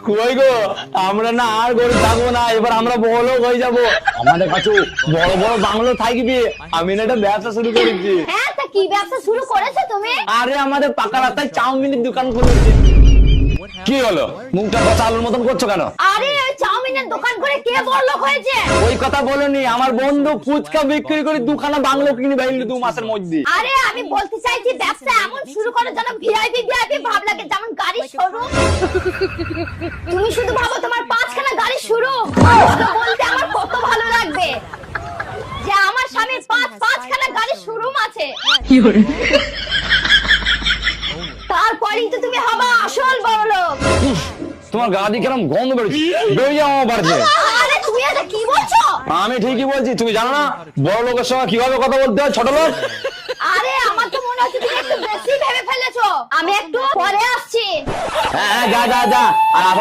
কই গো, আমরা না আর গরিব থাকবো না, এবার আমরা বড়লোক হয়ে যাবো। আমাদের কাছে বড় বড় বাংলো থাকবে। আমি না একটা ব্যবসা শুরু করেছি। হ্যাঁ, তা কি ব্যবসা শুরু করেছো তুমি? আরে আমাদের পাকা রাস্তায় চাউমিনের দোকান খুলেছি। কি হলো, মুখটা কথা আলুর মতন করছো কেন? আরে ওই চাউমিনের দোকান করে কে বড়লোক হয়েছে? ওই কথা বলনি, আমার বন্ধু ফুচকা বিক্রি করে দুখানা বাংলো কিনে বাইরে 2 মাসের মধ্যে। আরে আমি বলতে চাইছি ব্যবসা এমন শুরু করো যেন ভিআইপি ভাব লাগে, যেমন গাড়ির শোরুম। তুমি শুধু ভাবো তোমার 5খানা গাড়ির শোরুম, বলতে আমার কত ভালো লাগবে যে আমার স্বামীর 5খানা গাড়ির শোরুম আছে। তারপরেই তো তুমি হবা আসল বড়লোক। তোমার গা দিয়ে কেরম গন্ধ বেরোচ্ছে, বেরিয়ে আমার বাড়িতে। আরে তুমি এটা কি বলছো? আমি ঠিকই বলছি, তুমি জানো না বড় লোকের সঙ্গে কিভাবে কথা বলতে হয় ছোট লোক? আরে আমার তো মনে হচ্ছে তুমি একটু বেশি ভেবে ফেলেছো। আমি একটু পরে আসছি। হ্যাঁ যা যা যা, আর